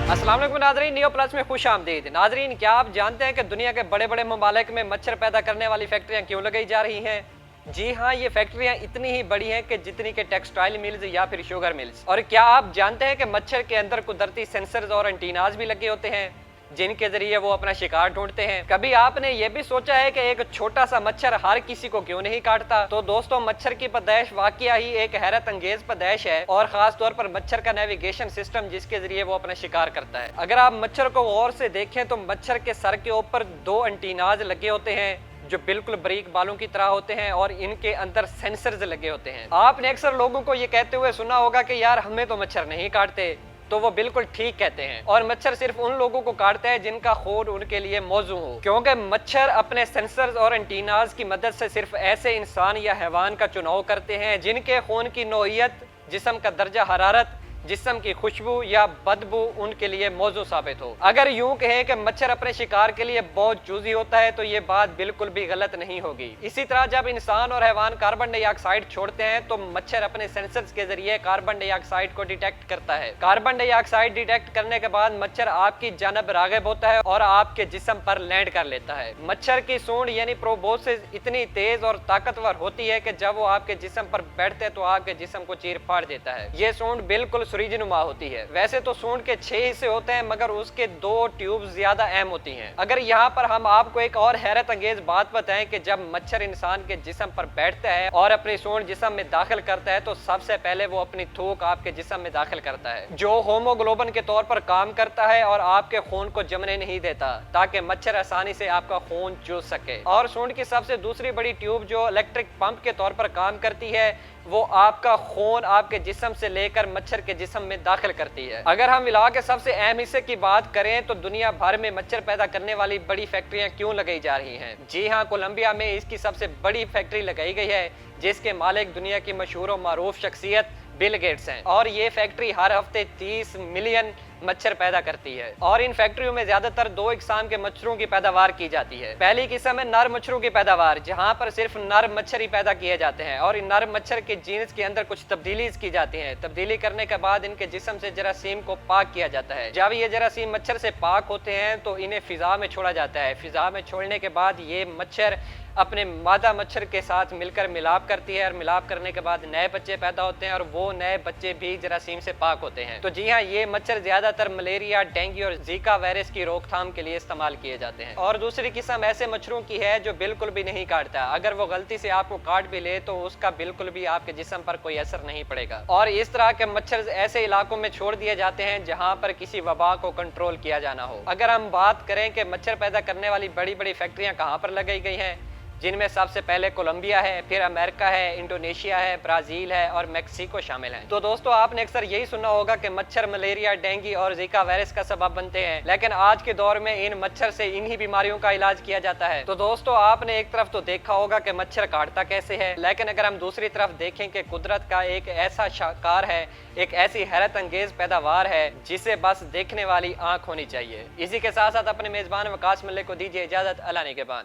अस्सलाम वालेकुम नाज़रीन, नियो प्लस में खुश आमदीद। नाज़रीन, क्या आप जानते हैं कि दुनिया के बड़े बड़े ममालिक में मच्छर पैदा करने वाली फैक्ट्रियाँ क्यों लगाई जा रही हैं? जी हाँ, ये फैक्ट्रियाँ इतनी ही बड़ी हैं कि जितनी के टेक्सटाइल मिल्स या फिर शुगर मिल्स। और क्या आप जानते हैं कि मच्छर के अंदर कुदरती सेंसर्स और एंटीनाज भी लगे होते हैं जिनके जरिए वो अपना शिकार ढूंढते हैं। कभी आपने ये भी सोचा है कि एक छोटा सा मच्छर हर किसी को क्यों नहीं काटता? तो दोस्तों, मच्छर की पैदाइश वाकया ही एक हैरत अंगेज पैदाइश है, और खास तौर पर मच्छर का नेविगेशन सिस्टम जिसके जरिए वो अपना शिकार करता है। अगर आप मच्छर को गौर से देखें तो मच्छर के सर के ऊपर 2 एंटीनाज लगे होते हैं जो बिल्कुल बारीक बालों की तरह होते हैं, और इनके अंदर सेंसर्स लगे होते हैं। आपने अक्सर लोगों को ये कहते हुए सुना होगा कि यार हमें तो मच्छर नहीं काटते, तो वो बिल्कुल ठीक कहते हैं। और मच्छर सिर्फ उन लोगों को काटता है जिनका खून उनके लिए मौजू हो, क्योंकि मच्छर अपने सेंसर्स और एंटीनाज की मदद से सिर्फ ऐसे इंसान या हैवान का चुनाव करते हैं जिनके खून की नौइयत, जिस्म का दर्जा हरारत, जिस्म की खुशबू या बदबू उनके लिए मौजू साबित हो। अगर यूं कहें कि मच्छर अपने शिकार के लिए बहुत चूजी होता है तो ये बात बिल्कुल भी गलत नहीं होगी। इसी तरह जब इंसान और हैवान कार्बन डाइऑक्साइड छोड़ते हैं तो मच्छर अपने सेंसर्स के जरिए कार्बन डाइऑक्साइड को डिटेक्ट करता है। कार्बन डाइऑक्साइड डिटेक्ट करने के बाद मच्छर आपकी जानब राग़िब होता है और आपके जिस्म पर लैंड कर लेता है। मच्छर की सूंड यानी प्रोबोसिस इतनी तेज और ताकतवर होती है कि जब वो आपके जिस्म पर बैठते हैं तो आपके जिस्म को चीर फाड़ देता है। ये सूंड बिल्कुल सुरीजनुमा होती है। वैसे तो सूंड के 6 हिस्से होते हैं, मगर उसके 2 ट्यूब ज्यादा अहम होती हैं। अगर यहाँ पर हम आपको एक और हैरत अंगेज बात बताएं कि जब मच्छर इंसान के जिस्म पर बैठता है और अपनी सूंड जिस्म में दाखिल करता है तो सबसे पहले वो अपनी थूक आपके जिस्म में दाखिल करता है, जो होमोग्लोबिन के तौर पर काम करता है और आपके खून को जमने नहीं देता, ताकि मच्छर आसानी से आपका खून चूस सके। और सूंड की सबसे दूसरी बड़ी ट्यूब जो इलेक्ट्रिक पंप के तौर पर काम करती है, वो आपका खून आपके जिस्म से लेकर मच्छर के जिस्म में दाखिल करती है। अगर हम मिला के सबसे अहम हिस्से की बात करें तो दुनिया भर में मच्छर पैदा करने वाली बड़ी फैक्ट्रियां क्यों लगाई जा रही हैं? जी हाँ, कोलंबिया में इसकी सबसे बड़ी फैक्ट्री लगाई गई है जिसके मालिक दुनिया की मशहूर और मारूफ शख्सियत बिल गेट्स हैं, और ये फैक्ट्री हर हफ्ते 30 मिलियन मच्छर पैदा करती है। और इन फैक्ट्रियों में ज्यादातर 2 इकसाम के मच्छरों की पैदावार की जाती है। पहली किस्म है नर मच्छरों की पैदावार, जहां पर सिर्फ नर मच्छर ही पैदा किए जाते हैं, और इन नर मच्छर के जीन्स के अंदर कुछ तब्दीली की जाती है। तब्दीली करने के बाद इनके जिस्म से जरासीम को पाक किया जाता है। जब ये जरासीम मच्छर से पाक होते हैं तो इन्हें फिजा में छोड़ा जाता है। फिजा में छोड़ने के बाद ये मच्छर अपने मादा मच्छर के साथ मिलकर मिलाप करती है, और मिलाप करने के बाद नए बच्चे पैदा होते हैं, और वो नए बच्चे भी जरासीम से पाक होते हैं। तो जी हाँ, ये मच्छर ज्यादातर मलेरिया, डेंगू और जीका वायरस की रोकथाम के लिए इस्तेमाल किए जाते हैं। और दूसरी किस्म ऐसे मच्छरों की है जो बिल्कुल भी नहीं काटता। अगर वो गलती से आपको काट भी ले तो उसका बिल्कुल भी आपके जिस्म पर कोई असर नहीं पड़ेगा। और इस तरह के मच्छर ऐसे इलाकों में छोड़ दिए जाते हैं जहाँ पर किसी वबा को कंट्रोल किया जाना हो। अगर हम बात करें कि मच्छर पैदा करने वाली बड़ी बड़ी फैक्ट्रियाँ कहाँ पर लगाई गई हैं, जिनमें सबसे पहले कोलंबिया है, फिर अमेरिका है, इंडोनेशिया है, ब्राजील है और मेक्सिको शामिल हैं। तो दोस्तों, आपने अक्सर यही सुना होगा कि मच्छर मलेरिया, डेंगू और जीका वायरस का सबब बनते हैं, लेकिन आज के दौर में इन मच्छर से इन्हीं बीमारियों का इलाज किया जाता है। तो दोस्तों, आपने एक तरफ तो देखा होगा कि मच्छर काटता कैसे है, लेकिन अगर हम दूसरी तरफ देखें कि कुदरत का एक ऐसा शाकार है, एक ऐसी हैरत अंगेज पैदावार है जिसे बस देखने वाली आंख होनी चाहिए। इसी के साथ साथ अपने मेजबान वकास मलिक को दीजिए इजाजत। अल्लाह निगहबान।